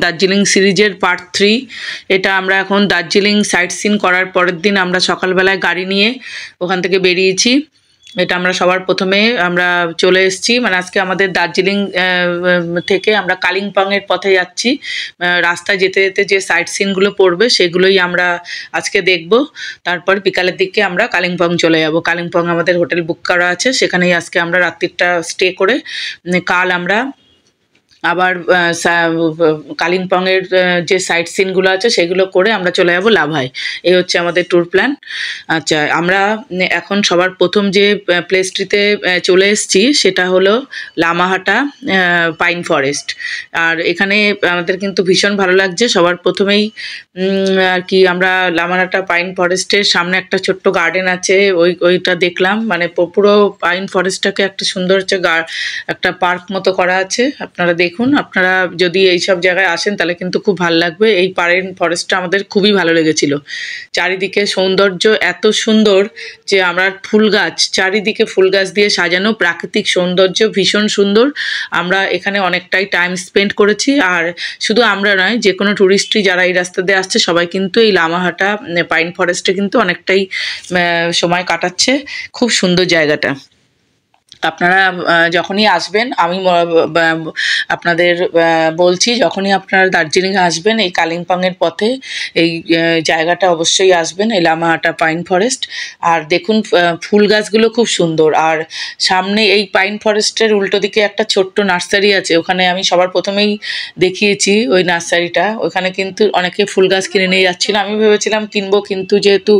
দার্জিলিং সিরিজের পার্ট 3। এটা আমরা এখন দার্জিলিং সাইট সিন করার পরের দিন আমরা সকালবেলায় গাড়ি নিয়ে ওখান থেকে বেরিয়েছি। এটা আমরা সবার প্রথমে আমরা চলে এসেছি, মানে আজকে আমাদের দার্জিলিং থেকে আমরা কালিম্পংয়ের পথে যাচ্ছি। রাস্তায় যেতে যেতে যে সাইট সিনগুলো পড়বে সেগুলোই আমরা আজকে দেখব। তারপর বিকালের দিকে আমরা কালিম্পং চলে যাব। কালিম্পং আমাদের হোটেল বুক করা আছে, সেখানেই আজকে আমরা রাত্রিটা স্টে করে কাল আমরা আবার কালিম্পংয়ের যে সাইট সিনগুলো আছে সেগুলো করে আমরা চলে যাব লাভায়। এই হচ্ছে আমাদের ট্যুর প্ল্যান। আচ্ছা, আমরা এখন সবার প্রথম যে প্লেসটিতে চলে এসেছি সেটা হলো লামাহাটা পাইন ফরেস্ট। আর এখানে আমাদের কিন্তু ভীষণ ভালো লাগছে। সবার প্রথমেই আর কি আমরা লামাহাটা পাইন ফরেস্টের সামনে একটা ছোট্ট গার্ডেন আছে, ওইটা দেখলাম। মানে পুরো পাইন ফরেস্টটাকে একটা সুন্দর একটা পার্ক মতো করা আছে। আপনারা দেখুন, আপনারা যদি এইসব জায়গায় আসেন তাহলে কিন্তু খুব ভালো লাগবে। এই পাইন ফরেস্টটা আমাদের খুবই ভালো লেগেছিল। চারিদিকে সৌন্দর্য এত সুন্দর যে আমরা ফুল গাছ, চারিদিকে ফুল গাছ দিয়ে সাজানো, প্রাকৃতিক সৌন্দর্য ভীষণ সুন্দর। আমরা এখানে অনেকটাই টাইম স্পেন্ড করেছি। আর শুধু আমরা নয়, যে কোনো টুরিস্টই যারা এই রাস্তা দিয়ে আসছে সবাই কিন্তু এই লামাহাটা পাইন ফরেস্টে কিন্তু অনেকটাই সময় কাটাচ্ছে। খুব সুন্দর জায়গাটা। আপনারা যখনই আসবেন, আমি আপনাদের বলছি, যখনই আপনারা দার্জিলিংয়ে আসবেন এই কালিম্পংয়ের পথে এই জায়গাটা অবশ্যই আসবেন, এই লামাহাটা পাইন ফরেস্ট। আর দেখুন ফুল গাছগুলো খুব সুন্দর। আর সামনে এই পাইন ফরেস্টের উল্টো দিকে একটা ছোট্ট নার্সারি আছে, ওখানে আমি সবার প্রথমেই দেখিয়েছি ওই নার্সারিটা। ওখানে কিন্তু অনেকে ফুল গাছ কিনে নিয়ে যাচ্ছিল। আমি ভেবেছিলাম কিনবো, কিন্তু যেহেতু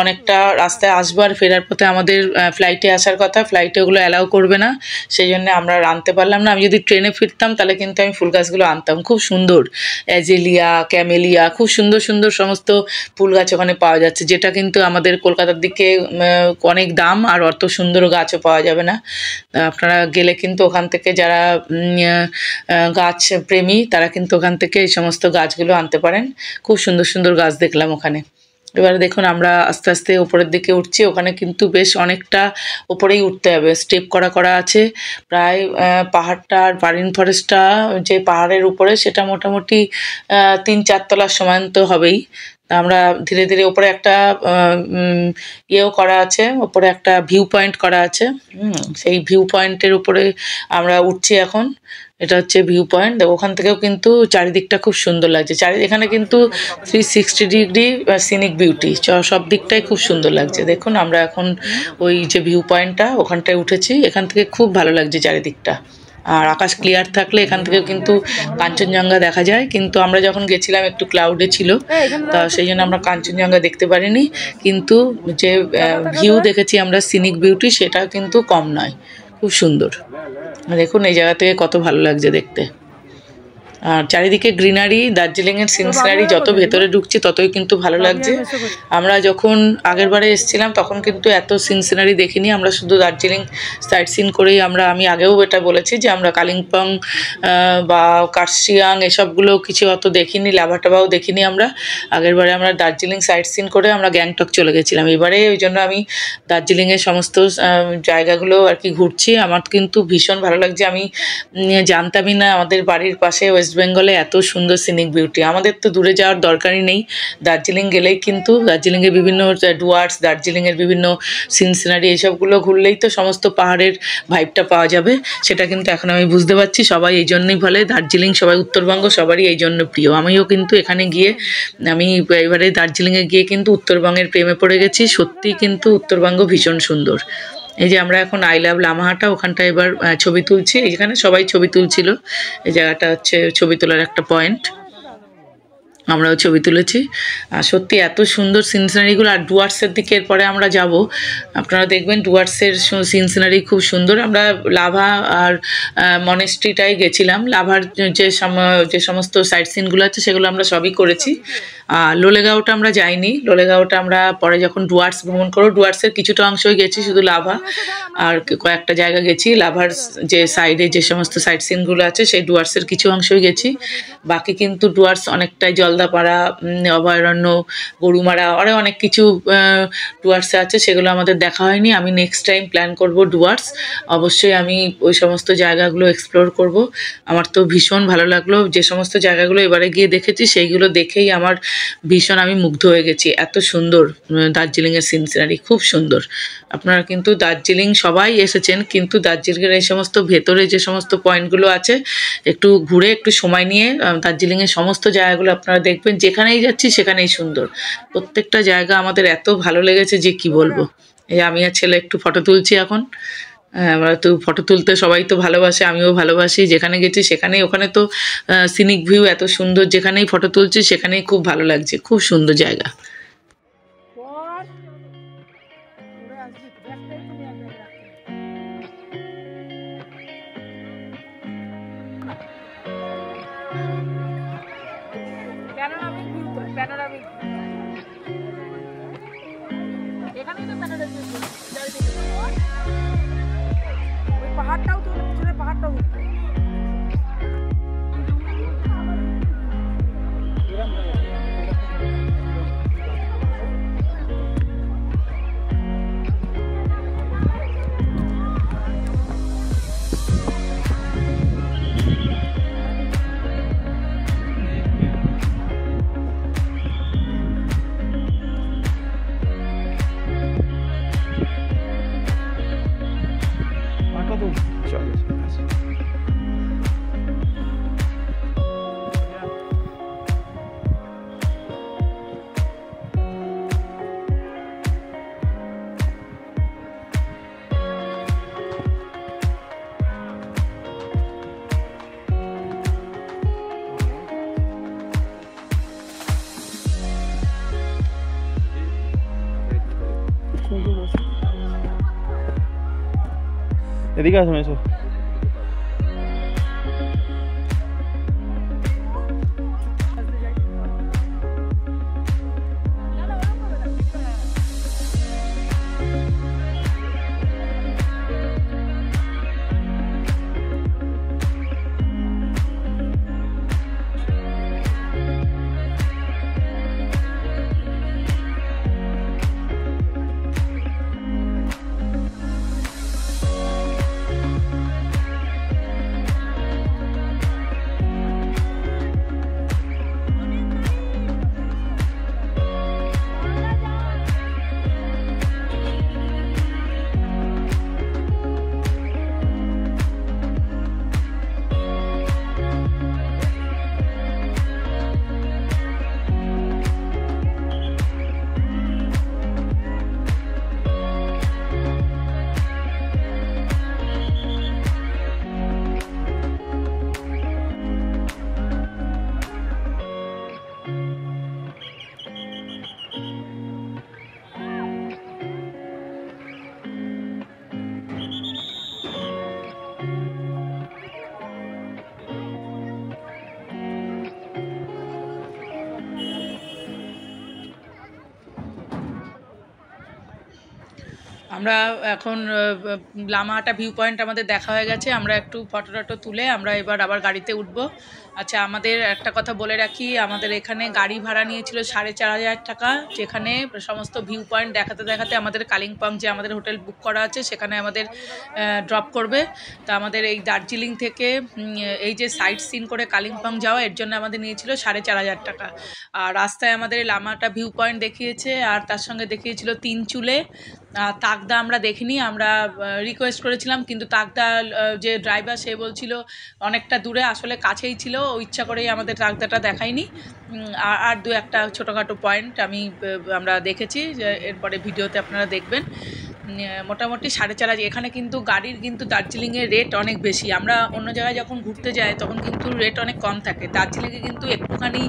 অনেকটা রাস্তায় আসবার ফেরার পথে আমাদের ফ্লাইটে আসার কথা, ফ্লাইটে ওগুলো অ্যালাউ করবে না, সেই জন্য আমরা আনতে পারলাম না। আমি যদি ট্রেনে ফিরতাম তাহলে কিন্তু আমি ফুল গাছগুলো আনতাম। খুব সুন্দর অ্যাজেলিয়া, ক্যামেলিয়া, খুব সুন্দর সুন্দর সমস্ত ফুল গাছ ওখানে পাওয়া যাচ্ছে, যেটা কিন্তু আমাদের কলকাতার দিকে অনেক দাম, আর অত সুন্দর গাছও পাওয়া যাবে না। আপনারা গেলে কিন্তু ওখান থেকে যারা গাছ প্রেমী তারা কিন্তু ওখান থেকে এই সমস্ত গাছগুলো আনতে পারেন। খুব সুন্দর সুন্দর গাছ দেখলাম ওখানে। এবারে দেখুন আমরা আস্তে আস্তে উপরের দিকে উঠছি। ওখানে কিন্তু বেশ অনেকটা উপরেই উঠতে হবে, স্টেপ করা আছে প্রায়। পাহাড়টা আর পাইন ফরেস্টটা যে পাহাড়ের উপরে, সেটা মোটামুটি 3-4 তলার সমান তো হবেই। আমরা ধীরে ধীরে উপরে একটা ইয়েও করা আছে, উপরে একটা ভিউ পয়েন্ট করা আছে। সেই ভিউ পয়েন্টের উপরে আমরা উঠছি এখন। এটা হচ্ছে ভিউ পয়েন্ট। ওখান থেকেও কিন্তু চারিদিকটা খুব সুন্দর লাগছে। এখানে কিন্তু 360 ডিগ্রি সিনিক বিউটি, সব দিকটাই খুব সুন্দর লাগছে। দেখুন আমরা এখন ওই যে ভিউ পয়েন্টটা ওখানটায় উঠেছি। এখান থেকে খুব ভালো লাগছে চারিদিকটা। আর আকাশ ক্লিয়ার থাকলে এখান থেকে কিন্তু কাঞ্চনজঙ্ঘা দেখা যায়, কিন্তু আমরা যখন গেছিলাম একটু ক্লাউডে ছিল, তা সেই জন্য আমরা কাঞ্চনজঙ্ঘা দেখতে পারিনি। কিন্তু যে ভিউ দেখেছি আমরা, সিনিক বিউটি, সেটা কিন্তু কম নয়, খুব সুন্দর। দেখুন এই জায়গা থেকে কত ভালো লাগছে দেখতে। আর চারিদিকে গ্রিনারি, দার্জিলিংয়ের সিনসিনারি, যত ভেতরে ঢুকছি ততই কিন্তু ভালো লাগছে। আমরা যখন আগের বারে এসেছিলাম তখন কিন্তু এত সিনসিনারি দেখিনি। আমরা শুধু দার্জিলিং সাইট সিন করেই আমি আগেও এটা বলেছি যে আমরা কালিম্পং বা কার্শিয়াং এসবগুলো কিছু অত দেখিনি, লাভাটাবাও দেখিনি। আমরা আগের বারে আমরা দার্জিলিং সাইট সিন করে আমরা গ্যাংটক চলে গেছিলাম। এবারে ওই জন্য আমি দার্জিলিংয়ের সমস্ত জায়গাগুলো আর কি ঘুরছি। আমার কিন্তু ভীষণ ভালো লাগছে। আমি জানতামই না আমাদের বাড়ির পাশে ওয়েস্ট বেঙ্গলে এত সুন্দর সিনিক বিউটি। আমাদের তো দূরে যাওয়ার দরকারই নেই, দার্জিলিং গেলেই কিন্তু দার্জিলিংয়ের বিভিন্ন ডুয়ার্স, দার্জিলিংয়ের বিভিন্ন সিনসিনারি এইসবগুলো ঘুরলেই তো সমস্ত পাহাড়ের ভাইবটা পাওয়া যাবে। সেটা কিন্তু এখন আমি বুঝতে পারছি। সবাই এই জন্যই বলে দার্জিলিং, সবাই উত্তরবঙ্গ সবারই এই জন্য প্রিয়। আমিও কিন্তু এখানে গিয়ে, আমি এবারে দার্জিলিংয়ে গিয়ে কিন্তু উত্তরবঙ্গের প্রেমে পড়ে গেছি। সত্যিই কিন্তু উত্তরবঙ্গ ভীষণ সুন্দর। এই যে আমরা এখন আই লাভ লামাহাটা, ওখানটা এবার ছবি তুলছি। এখানে সবাই ছবি তুলছিল। এই জায়গাটা হচ্ছে ছবি তোলার একটা পয়েন্ট, আমরাও ছবি তুলেছি। আর সত্যি এত সুন্দর সিনসিনারিগুলো। আর ডুয়ার্সের দিকে এরপরে আমরা যাব, আপনারা দেখবেন ডুয়ার্সের সিনসিনারি খুব সুন্দর। আমরা লাভা আর মনেস্ট্রিটাই গেছিলাম। লাভার যে সমস্ত সাইট সিনগুলো আছে সেগুলো আমরা সবই করেছি। লোলেগাঁওটা আমরা যাইনি, লোলেগাঁওটা আমরা পরে যখন ডুয়ার্স ভ্রমণ করবো, ডুয়ার্সের কিছুটা অংশই গেছি, শুধু লাভা আর কয়েকটা জায়গা গেছি। লাভার যে সাইডে যে সমস্ত সাইট সিনগুলো আছে সেই ডুয়ার্সের কিছু অংশই গেছি, বাকি কিন্তু ডুয়ার্স অনেকটাই, জলদাপাড়া অভয়ারণ্য, গরুমারা, আরও অনেক কিছু ডুয়ার্সে আছে, সেগুলো আমাদের দেখা হয়নি। আমি নেক্সট টাইম প্ল্যান করব ডুয়ার্স, অবশ্যই আমি ওই সমস্ত জায়গাগুলো এক্সপ্লোর করব। আমার তো ভীষণ ভালো লাগলো, যে সমস্ত জায়গাগুলো এবারে গিয়ে দেখেছি সেইগুলো দেখেই আমার ভীষণ, আমি মুগ্ধ হয়ে গেছি। এত সুন্দর দার্জিলিংয়ের সিনারি, খুব সুন্দর। আপনারা কিন্তু দার্জিলিং সবাই এসেছেন, কিন্তু দার্জিলিংয়ের এই সমস্ত ভেতরে যে সমস্ত পয়েন্টগুলো আছে, একটু ঘুরে একটু সময় নিয়ে দার্জিলিংয়ের সমস্ত জায়গাগুলো আপনারা দেখবেন। যেখানেই যাচ্ছি সেখানেই সুন্দর, প্রত্যেকটা জায়গা আমাদের এত ভালো লেগেছে যে কি বলবো। এই আমি আর ছেলে একটু ফটো তুলছি এখন। আমরা তো ফটো তুলতে সবাই তো ভালোবাসে, আমিও ভালোবাসি। যেখানে গেছি সেখানেই, ওখানে তো সিনিক ভিউ এত সুন্দর, যেখানেই ফটো তুলছি সেখানেই খুব ভালো লাগছে, খুব সুন্দর জায়গা। পাহাড়টাও তো পিছনে, পাহাড়টাও এদিকে আসুন, এসো। আমরা এখন লামাহাটা ভিউ পয়েন্ট আমাদের দেখা হয়ে গেছে। আমরা একটু ফটো টটো তুলে আমরা এবার আবার গাড়িতে উঠব। আচ্ছা, আমাদের একটা কথা বলে রাখি, আমাদের এখানে গাড়ি ভাড়া নিয়েছিল 4,500 টাকা, যেখানে সমস্ত ভিউ পয়েন্ট দেখাতে দেখাতে আমাদের কালিম্পং যে আমাদের হোটেল বুক করা আছে সেখানে আমাদের ড্রপ করবে। তা আমাদের এই দার্জিলিং থেকে এই যে সাইট সিন করে কালিম্পং যাওয়া, এর জন্য আমাদের নিয়েছিল 4,500 টাকা। আর রাস্তায় আমাদের লামাহাটা ভিউ পয়েন্ট দেখিয়েছে, আর তার সঙ্গে দেখিয়েছিল তিনচুলে। তাকদা আমরা দেখিনি, আমরা রিকোয়েস্ট করেছিলাম, কিন্তু তাকদা যে ড্রাইভার সে বলছিল অনেকটা দূরে, আসলে কাছেই ছিল, ও ইচ্ছা করেই আমাদের তাকদাটা দেখায়নি। আর দু একটা ছোটোখাটো পয়েন্ট আমরা দেখেছি, এরপরে ভিডিওতে আপনারা দেখবেন। মোটামুটি 4,500। এখানে কিন্তু গাড়ির কিন্তু দার্জিলিংয়ের রেট অনেক বেশি। আমরা অন্য জায়গায় যখন ঘুরতে যাই তখন কিন্তু রেট অনেক কম থাকে। দার্জিলিংয়ে কিন্তু একটুখানি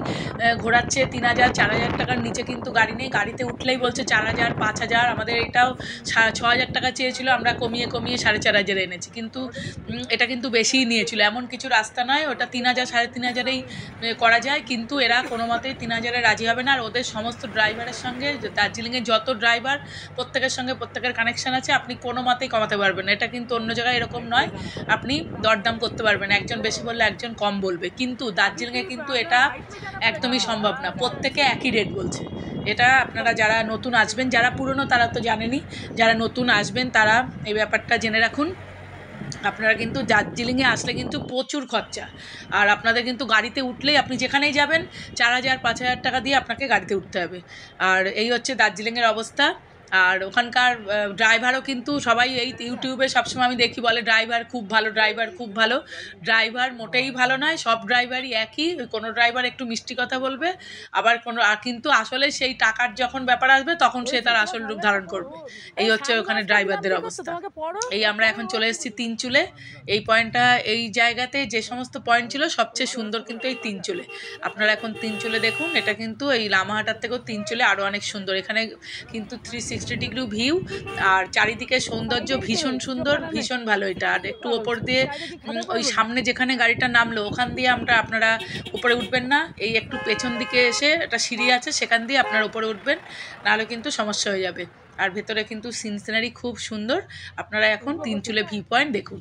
ঘোরাচ্ছে 3,000 4,000 টাকার নিচে কিন্তু গাড়ি নেই। গাড়িতে উঠলেই বলছে 4,000 5,000। আমাদের এটাও 6,000 টাকা চেয়েছিল, আমরা কমিয়ে 4,500 এনেছি, কিন্তু এটা কিন্তু বেশিই নিয়েছিল। এমন কিছু রাস্তা নয়, ওটা 3,000 3,500-এই করা যায়, কিন্তু এরা কোনো মতেই 3,000-এ রাজি হবে না। আর ওদের সমস্ত ড্রাইভারের সঙ্গে, দার্জিলিংয়ে যত ড্রাইভার প্রত্যেকের সঙ্গে প্রত্যেকের কানেকশান আছে, আপনি কোনো মতেই কমাতে পারবেন না। এটা কিন্তু অন্য জায়গায় এরকম নয়, আপনি দরদাম করতে পারবেন, একজন বেশি বললে একজন কম বলবে, কিন্তু দার্জিলিংয়ে কিন্তু এটা একদমই সম্ভব না। প্রত্যেকে একই রেট বলছে। এটা আপনারা যারা নতুন আসবেন, যারা পুরনো তারা তো জানেনই, যারা নতুন আসবেন তারা এই ব্যাপারটা জেনে রাখুন। আপনারা কিন্তু দার্জিলিংয়ে আসলে কিন্তু প্রচুর খরচা, আর আপনাদের কিন্তু গাড়িতে উঠলেই আপনি যেখানেই যাবেন 4,000 5,000 টাকা দিয়ে আপনাকে গাড়িতে উঠতে হবে। আর এই হচ্ছে দার্জিলিংয়ের অবস্থা। আর ওখানকার ড্রাইভারও কিন্তু সবাই এই ইউটিউবে সবসময় আমি দেখি বলে ড্রাইভার খুব ভালো, ড্রাইভার খুব ভালো। ড্রাইভার মোটেই ভালো নয়, সব ড্রাইভারই একই। কোনো ড্রাইভার একটু মিষ্টি কথা বলবে, আবার কিন্তু আসলে সেই টাকার যখন ব্যাপার আসবে তখন সে তার আসল রূপ ধারণ করবে। এই হচ্ছে ওখানে ড্রাইভারদের অবস্থা। এই আমরা এখন চলে এসেছি তিনচুলে। এই পয়েন্টটা, এই জায়গাতে যে সমস্ত পয়েন্ট ছিল সবচেয়ে সুন্দর কিন্তু এই তিনচুলে। আপনারা এখন তিনচুলে দেখুন, এটা কিন্তু এই লামাহাটার থেকেও তিনচুলে আরও অনেক সুন্দর। এখানে কিন্তু 360 ডিগ্রি ভিউ, আর চারিদিকে সৌন্দর্য ভীষণ সুন্দর, ভীষণ ভালো এটা। আর একটু ওপর দিয়ে ওই সামনে যেখানে গাড়িটা নামলো ওখান দিয়ে আপনারা উপরে উঠবেন না, এই একটু পেছন দিকে এসে একটা সিঁড়ি আছে, সেখান দিয়ে আপনারা উপরে উঠবেন, নাহলে কিন্তু সমস্যা হয়ে যাবে। আর ভেতরে কিন্তু সিনারি খুব সুন্দর। আপনারা এখন তিনচুলে ভিউ পয়েন্ট দেখুন।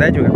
बताया juga.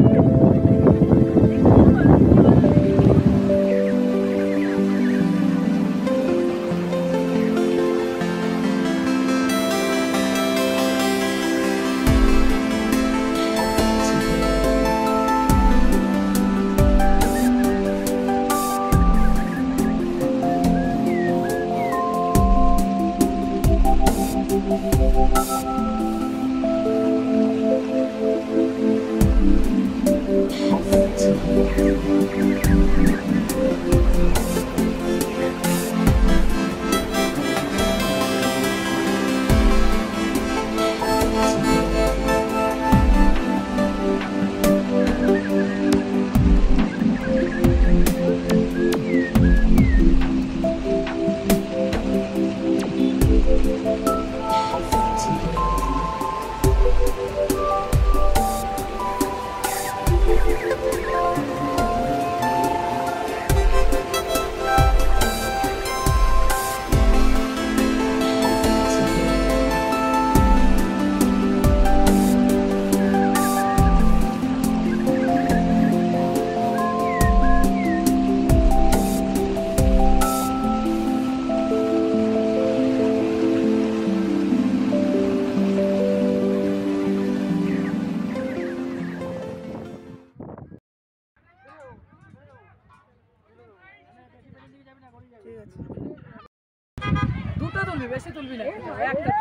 তুলবি, বেশি তুলবি না, একটা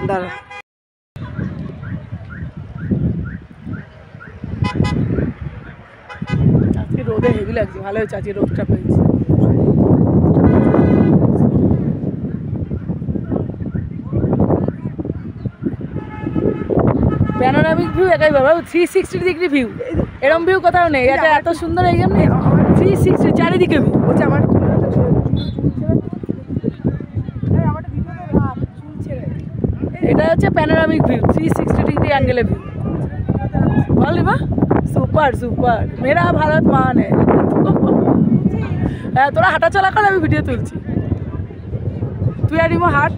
দাঁড়া। আজকে রোদে হেভি লাগছে, ভালো হয়েছে আজকে রোদটা পেয়েছি। প্যানোরামিক ভিউ একাই বাবা, 360 ডিগ্রি ভিউ, এরম ভিউ কোথাও নেই। এটা এত সুন্দর এই জন্য 360 চারিদিকে ভিউ হচ্ছে আমার। এটা হচ্ছে প্যানোরামিক ভিউ, 360 ডিগ্রি অ্যাঙ্গেলে ভিউ। বলি মা সুপার সুপার, মেরা ভারত মান হ্যাঁ। হ্যাঁ তোরা হাঁটা চলা কর, আমি ভিডিও তুলছি। তুই আর রিমো হাট।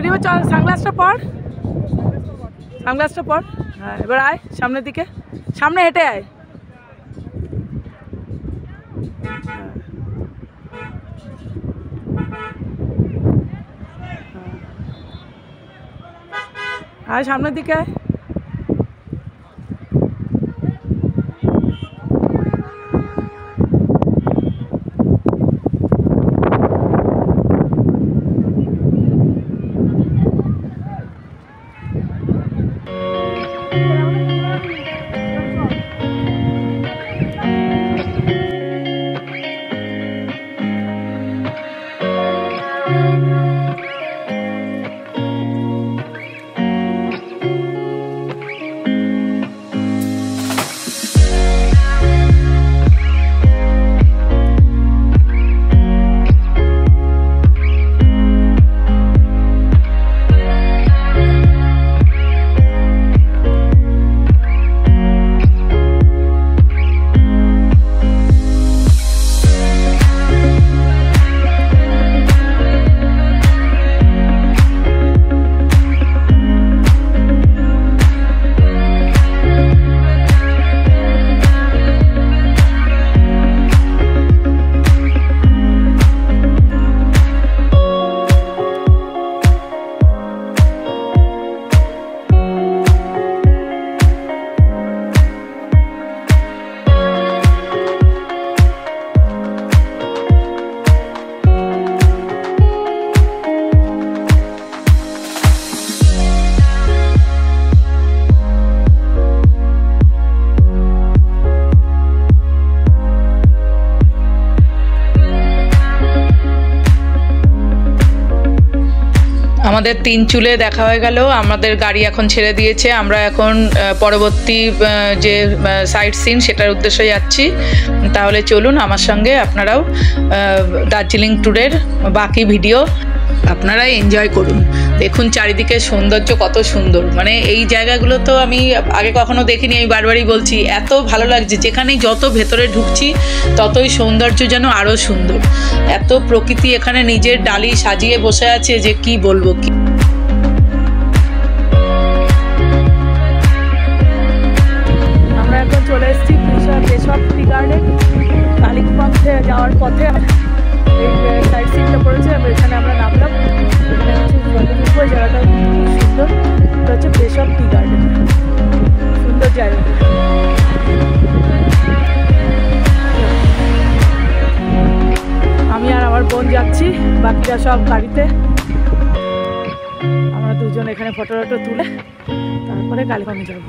রিমো চল, সানগ্লাসটা পর, সানগ্লাসটা পর। হ্যাঁ এবার আয় সামনের দিকে, সামনে হেঁটে আয়। আয় সামনের দিকে আয়। আমাদের 3 চুলে দেখা হয়ে গেল। আমাদের গাড়ি এখন ছেড়ে দিয়েছে, আমরা এখন পরবর্তী যে সাইট সিন সেটার উদ্দেশ্যে যাচ্ছি। তাহলে চলুন আমার সঙ্গে আপনারাও দার্জিলিং ট্যুরের বাকি ভিডিও আপনারা এনজয় করুন। দেখুন চারিদিকে সৌন্দর্য কত সুন্দর, মানে এই জায়গাগুলো তো আমি আগে কখনো দেখিনি, আমি বারবারই বলছি, এত ভালো লাগছে। যেখানেই যত ভেতরে ঢুকছি ততই সৌন্দর্য যেন আরও সুন্দর। এত প্রকৃতি এখানে নিজের ডালি সাজিয়ে বসে আছে যে কি বলবো। কি আমরা এখন চলে এসেছি কেশব টি গার্ডেন। কালিম্পংয়ে যাওয়ার পথে এই সাইড সিনটা পড়েছে, এখানে আমরা নামলাম। এখানে হচ্ছে ওই জায়গাটা খুব সুন্দর, এটা হচ্ছে কেশব টি গার্ডেন, সুন্দর জায়গা। আমি আর আমার বোন যাচ্ছি, বাকিরা সব গাড়িতে। আমরা দুজন এখানে ফটো টটো তুলে তারপরে কালিম্পংয়ে যাবো।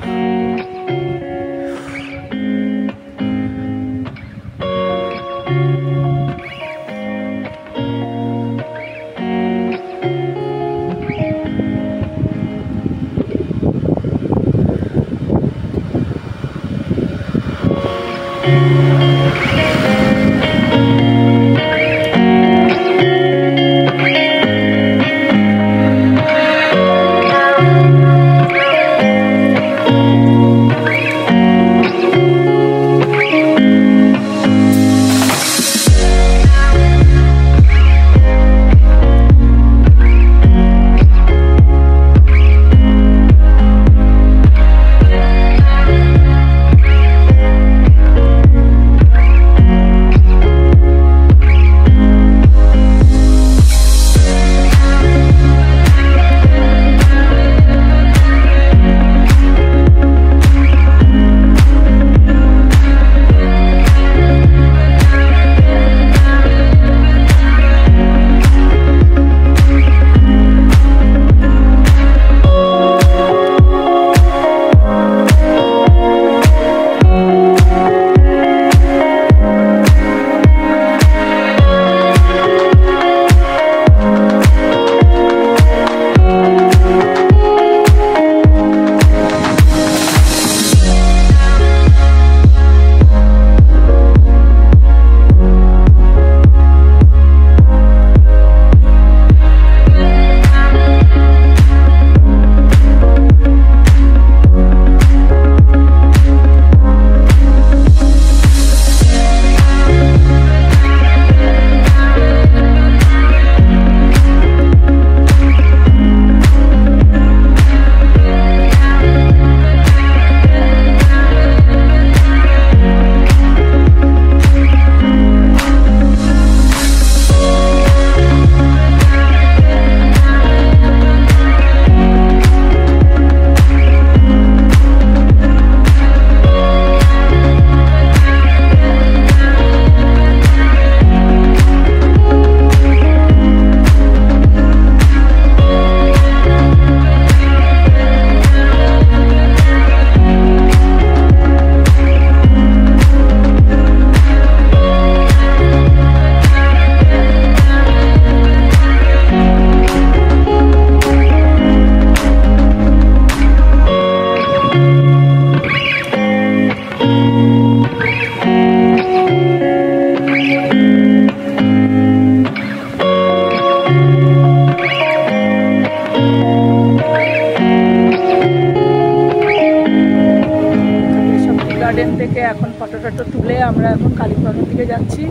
দিকে যাচ্ছি।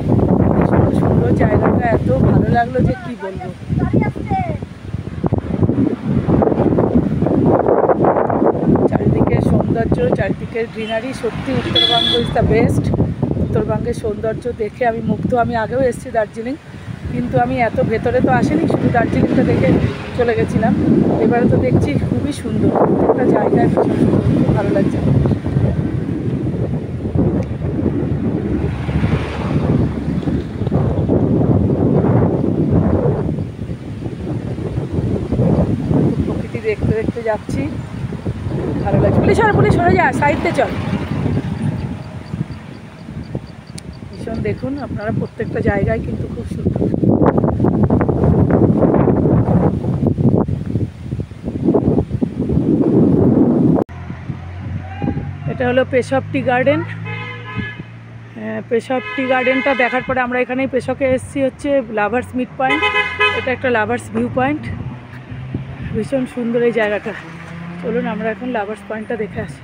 ভীষণ সুন্দর জায়গাটা, এত ভালো লাগলো যে কি বলবো। চারিদিকে সৌন্দর্য, চারিদিকের গ্রিনারি, সত্যি উত্তরবঙ্গ ইজ দ্য বেস্ট। উত্তরবঙ্গের সৌন্দর্য দেখে আমি মুগ্ধ। আমি আগেও এসেছি দার্জিলিং, কিন্তু আমি এত ভেতরে তো আসিনি, শুধু দার্জিলিংটা দেখে চলে গেছিলাম। এবারে তো দেখছি খুবই সুন্দর, প্রত্যেকটা জায়গায় ভীষণ সুন্দর, খুব ভালো লাগছে। প্রকৃতি দেখতে দেখতে যাচ্ছি, ভালো লাগছে। পুলিশ সরে যা, সাইডে চল। ভীষণ দেখুন আপনারা, প্রত্যেকটা জায়গায় কিন্তু খুব সুন্দর। এটা হলো পেশব টি গার্ডেন। পেশব টি গার্ডেনটা দেখার পরে আমরা এখানেই পেশকে এসেছি হচ্ছে লাভার্স মিড পয়েন্ট। এটা একটা লাভার্স ভিউ পয়েন্ট, ভীষণ সুন্দর এই জায়গাটা। চলুন আমরা এখন লাভার্স পয়েন্টটা দেখে আসি।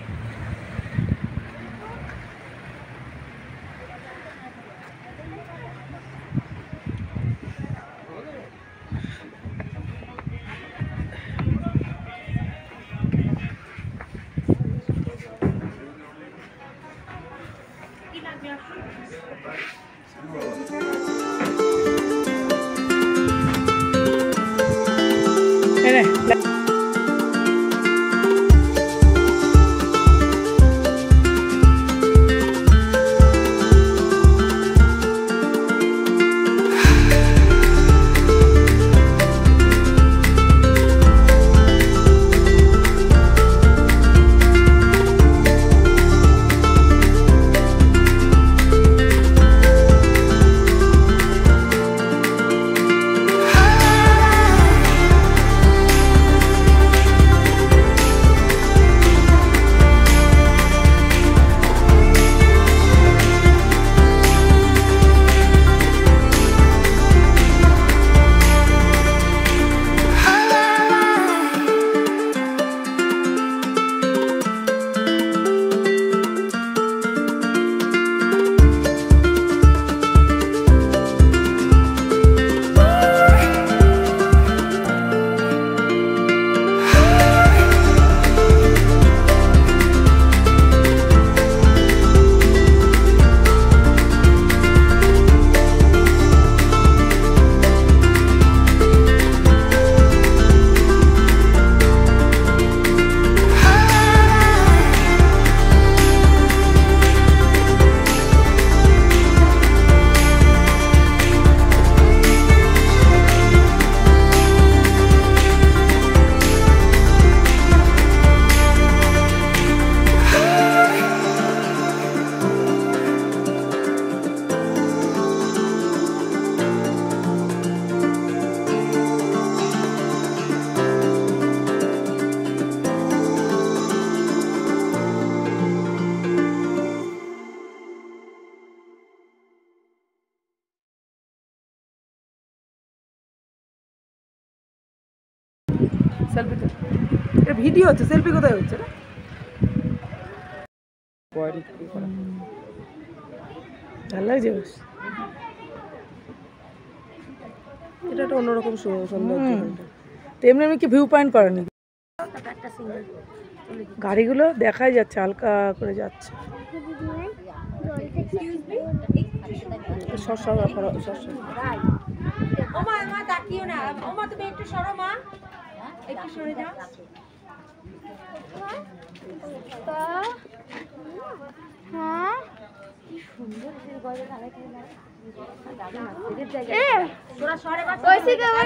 সেলফি তো এটা ভিডিও হচ্ছে, সেলফি কোথায় হচ্ছে না? ভালো লাগছে বেশ, এটা একটা অন্যরকম সৌন্দর্য। তেমনি আমি কি ভিউ পয়েন্ট করেনি, গাড়িগুলো দেখাই যাচ্ছে, হালকা করে যাচ্ছে।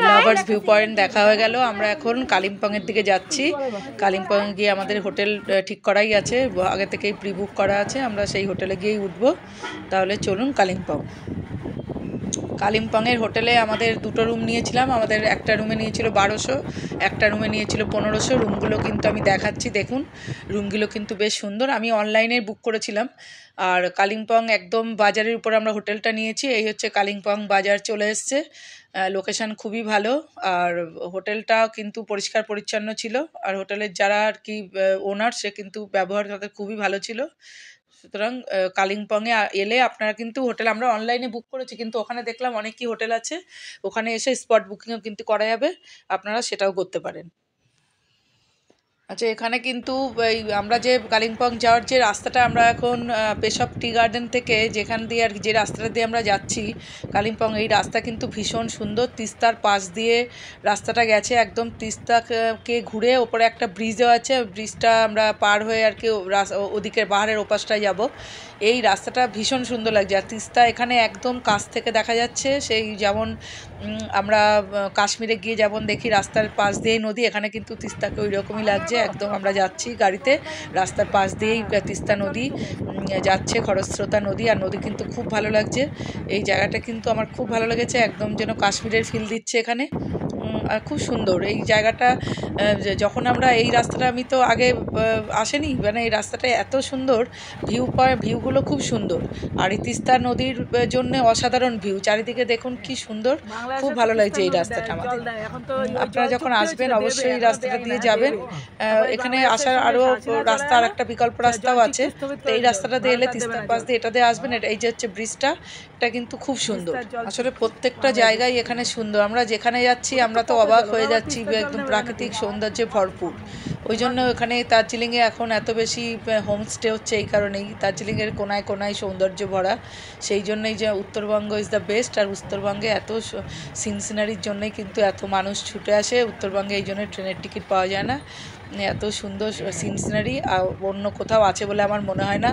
লাভার্স ভিউ পয়েন্ট দেখা হয়ে গেল। আমরা এখন কালিম্পংয়ের দিকে যাচ্ছি। কালিম্পং গিয়ে আমাদের হোটেল ঠিক করাই আছে, আগে থেকেই প্রি বুক করা আছে, আমরা সেই হোটেলে গিয়েই উঠবো। তাহলে চলুন কালিম্পং। কালিম্পংয়ের হোটেলে আমাদের দুটো রুম নিয়েছিলাম। আমাদের একটা রুমে নিয়েছিল 1200, একটা রুমে নিয়েছিল 1500। রুমগুলো কিন্তু আমি দেখাচ্ছি, দেখুন রুমগুলো কিন্তু বেশ সুন্দর। আমি অনলাইনে বুক করেছিলাম। আর কালিম্পং একদম বাজারের উপর আমরা হোটেলটা নিয়েছি। এই হচ্ছে কালিম্পং বাজার চলে এসছে। লোকেশান খুবই ভালো, আর হোটেলটাও কিন্তু পরিষ্কার পরিচ্ছন্ন ছিল। আর হোটেলের যারা আর কি ওনার, সে কিন্তু ব্যবহার তাদের খুবই ভালো ছিল। সুতরাং কালিম্পংয়ে এলে আপনারা কিন্তু হোটেল, আমরা অনলাইনে বুক করেছি কিন্তু ওখানে দেখলাম অনেকই হোটেল আছে, ওখানে এসে স্পট বুকিংও কিন্তু করা যাবে, আপনারা সেটাও করতে পারেন। আচ্ছা, এখানে কিন্তু এই আমরা যে কালিম্পং যাওয়ার যে রাস্তাটা, আমরা এখন পেশব টি গার্ডেন থেকে যেখান দিয়ে আর যে রাস্তাটা দিয়ে আমরা যাচ্ছি কালিম্পং, এই রাস্তা কিন্তু ভীষণ সুন্দর। তিস্তার পাশ দিয়ে রাস্তাটা গেছে, একদম তিস্তাকে ঘুরে ওপরে একটা ব্রিজও আছে, ব্রিজটা আমরা পার হয়ে আর কি ওদিকে পাহাড়ের ওপাশটায় যাব। এই রাস্তাটা ভীষণ সুন্দর লাগছে, আর তিস্তা এখানে একদম কাছ থেকে দেখা যাচ্ছে, সেই যেমন আমরা কাশ্মীরে গিয়ে যেমন দেখি রাস্তার পাশ দিয়েই নদী, এখানে কিন্তু তিস্তাকে ওই রকমই লাগছে। একদম আমরা যাচ্ছি গাড়িতে, রাস্তার পাশ দিয়েই তিস্তা নদী যাচ্ছে, খরস্রোতা নদী, আর নদী কিন্তু খুব ভালো লাগছে। এই জায়গাটা কিন্তু আমার খুব ভালো লেগেছে, একদম যেন কাশ্মীরের ফিল দিচ্ছে এখানে, আর খুব সুন্দর এই জায়গাটা। যখন আমরা এই রাস্তাটা, আমি তো আগে আসেনি, মানে এই রাস্তাটা এত সুন্দর, ভিউগুলো খুব সুন্দর, আর এই তিস্তা নদীর জন্য অসাধারণ ভিউ, চারিদিকে দেখুন কি সুন্দর, খুব ভালো লাগছে এই রাস্তাটা আমাদের। আপনারা যখন আসবেন অবশ্যই এই রাস্তাটা দিয়ে যাবেন। এখানে আসার আরও রাস্তা, আর একটা বিকল্প রাস্তাও আছে, তো এই রাস্তাটা দিয়ে এলে তিস্তার পাশ দিয়ে এটা দিয়ে আসবেন। এই যে হচ্ছে ব্রিজটা, এটা কিন্তু খুব সুন্দর। আসলে প্রত্যেকটা জায়গায় এখানে সুন্দর, আমরা যেখানে যাচ্ছি আমরা তো অবাক হয়ে যাচ্ছি, একদম প্রাকৃতিক সৌন্দর্যে ভরপুর। ওই জন্য এখানে দার্জিলিংয়ে এখন এত বেশি হোমস্টে হচ্ছে, এই কারণেই দার্জিলিংয়ের কোনায় কোনায় সৌন্দর্য ভরা। সেই জন্যই যে উত্তরবঙ্গ ইজ দ্য বেস্ট, আর উত্তরবঙ্গে এত সিনারির জন্যই কিন্তু এত মানুষ ছুটে আসে উত্তরবঙ্গে, এই জন্য ট্রেনের টিকিট পাওয়া যায় না। এত সুন্দর সিনারি আর অন্য কোথাও আছে বলে আমার মনে হয় না।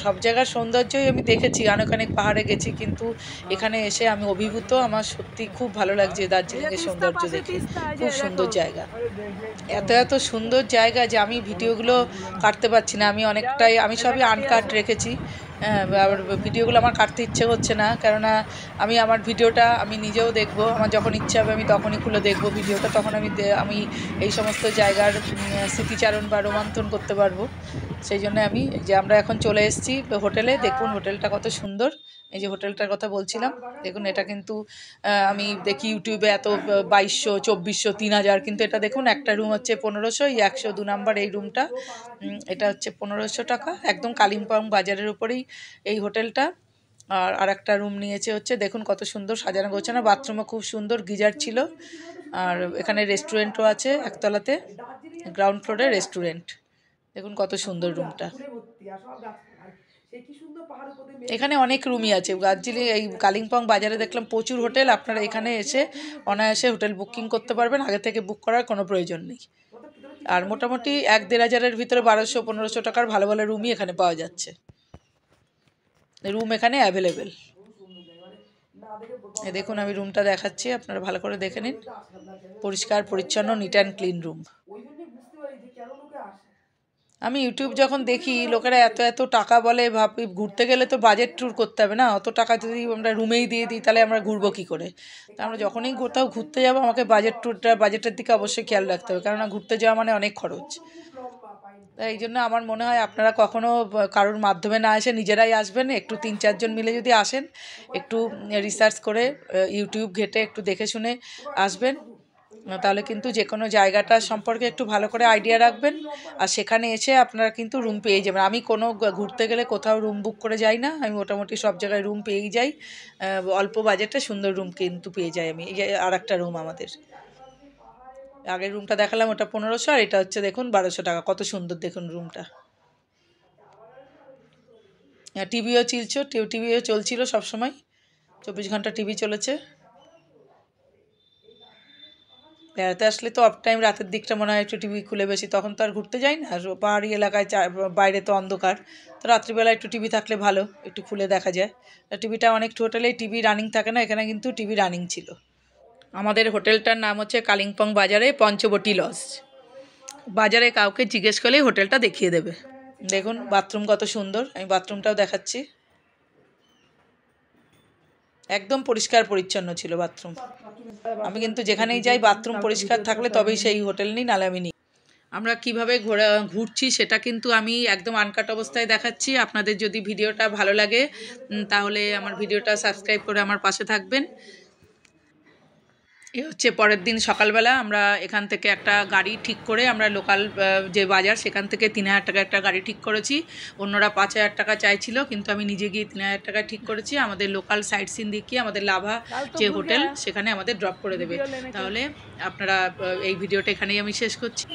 সব জায়গার সৌন্দর্যই আমি দেখেছি, অনেক পাহাড়ে গেছি, কিন্তু এখানে এসে আমি অভিভূত, আমার সত্যি খুব ভালো লাগছে দার্জিলিংয়ের সৌন্দর্য দেখে, খুব সুন্দর জায়গা, এত সুন্দর জায়গা যে আমি ভিডিওগুলো কাটতে পারছি না, আমি সবই আনকাট রেখেছি। আবার ভিডিওগুলো আমার কাটতে ইচ্ছে হচ্ছে না, কেননা আমি আমার ভিডিওটা আমি নিজেও দেখবো, আমার যখন ইচ্ছে হবে আমি তখনই খুলে দেখবো ভিডিওটা, তখন আমি এই সমস্ত জায়গার স্মৃতিচারণ বা রোমান্থন করতে পারবো। সেই জন্য আমরা এখন চলে এসেছি হোটেলে, দেখুন হোটেলটা কত সুন্দর। এই যে হোটেলটার কথা বলছিলাম, দেখুন এটা কিন্তু আমি দেখি ইউটিউবে এত 2200, 2400, 3000, কিন্তু এটা দেখুন একটা রুম হচ্ছে 1500, 102 নাম্বার এই রুমটা, এটা হচ্ছে 1500 টাকা, একদম কালিম্পং বাজারের উপরেই এই হোটেলটা। আর একটা রুম নিয়েছে হচ্ছে, দেখুন কত সুন্দর সাজানো গোছানো, বাথরুমও খুব সুন্দর, গিজার ছিল, আর এখানে রেস্টুরেন্টও আছে একতলাতে, গ্রাউন্ড ফ্লোরে রেস্টুরেন্ট, দেখুন কত সুন্দর রুমটা। এখানে অনেক রুমই আছে দার্জিলিং, এই কালিম্পং বাজারে দেখলাম প্রচুর হোটেল, আপনারা এখানে এসে অনায়াসে হোটেল বুকিং করতে পারবেন, আগে থেকে বুক করার কোনো প্রয়োজন নেই। আর মোটামুটি 1-1.5 হাজারের ভিতরে 1200-1500 টাকার ভালো ভালো রুমই এখানে পাওয়া যাচ্ছে, রুম এখানে অ্যাভেলেবেল। দেখুন আমি রুমটা দেখাচ্ছি, আপনারা ভালো করে দেখে নিন, পরিষ্কার পরিচ্ছন্ন, নিট অ্যান্ড ক্লিন রুম। আমি ইউটিউব যখন দেখি লোকেরা এত টাকা বলে, ভাবি ঘুরতে গেলে তো বাজেট ট্যুর করতে হবে না, অত টাকা যদি আমরা রুমেই দিয়ে দিই তাহলে আমরা ঘুরবো কী করে? তা আমরা যখনই কোথাও ঘুরতে যাবো আমাকে বাজেটের দিকে অবশ্যই খেয়াল রাখতে হবে, কেননা ঘুরতে যাওয়া মানে অনেক খরচ। তাই এই জন্য আমার মনে হয় আপনারা কখনো কারোর মাধ্যমে না এসে নিজেরাই আসবেন, একটু 3-4 জন মিলে যদি আসেন, একটু রিসার্চ করে ইউটিউব ঘেটে একটু দেখে শুনে আসবেন, তাহলে কিন্তু যে কোনো জায়গাটা সম্পর্কে একটু ভালো করে আইডিয়া রাখবেন, আর সেখানে এসে আপনারা কিন্তু রুম পেয়ে যাবেন। আমি কোনো ঘুরতে গেলে কোথাও রুম বুক করে যাই না, আমি মোটামুটি সব জায়গায় রুম পেয়েই যাই, অল্প বাজেটে সুন্দর রুম কিন্তু পেয়ে যাই আমি। এই যে আর একটা রুম, আমাদের আগের রুমটা দেখালাম ওটা 1500, আর এটা হচ্ছে দেখুন 1200 টাকা, কত সুন্দর দেখুন রুমটা। টিভিও চলছিল সবসময়, 24 ঘন্টা টিভি চলেছে। বেড়াতে আসলে তো অফ টাইম রাতের দিকটা মনে হয় একটু টিভি খুলে বেশি, তখন তো আর ঘুরতে যাই না, পাহাড়ি এলাকায় বাইরে তো অন্ধকার, তো রাত্রিবেলা একটু টিভি থাকলে ভালো, একটু খুলে দেখা যায়। টিভিটা অনেক হোটেলেই টিভি রানিং থাকে না, এখানে কিন্তু টিভি রানিং ছিল। আমাদের হোটেলটার নাম হচ্ছে কালিম্পং বাজারে পঞ্চবটি লজ, বাজারে কাউকে জিজ্ঞেস করলেই হোটেলটা দেখিয়ে দেবে। দেখুন বাথরুম কত সুন্দর, আমি বাথরুমটাও দেখাচ্ছি, একদম পরিষ্কার পরিচ্ছন্ন ছিল বাথরুম। আমি কিন্তু যেখানেই যাই বাথরুম পরিষ্কার থাকলে তবেই সেই হোটেল নিই, নাহলে আমি নিই। আমরা কীভাবে ঘুরছি সেটা কিন্তু আমি একদম আনকাট অবস্থায় দেখাচ্ছি। আপনাদের যদি ভিডিওটা ভালো লাগে তাহলে আমার ভিডিওটা সাবস্ক্রাইব করে আমার পাশে থাকবেন। এই হচ্ছে পরের দিন সকালবেলা আমরা এখান থেকে একটা গাড়ি ঠিক করে আমরা লোকাল যে বাজার সেখান থেকে 3000 টাকা একটা গাড়ি ঠিক করেছি। অন্যরা 5000 টাকা চাইছিল, কিন্তু আমি নিজে গিয়ে 3000 টাকা ঠিক করেছি। আমাদের লোকাল সাইট সিন দেখিয়ে আমাদের লাভা যে হোটেল সেখানে আমাদের ড্রপ করে দেবে। তাহলে আপনারা এই ভিডিওটা এখানেই আমি শেষ করছি।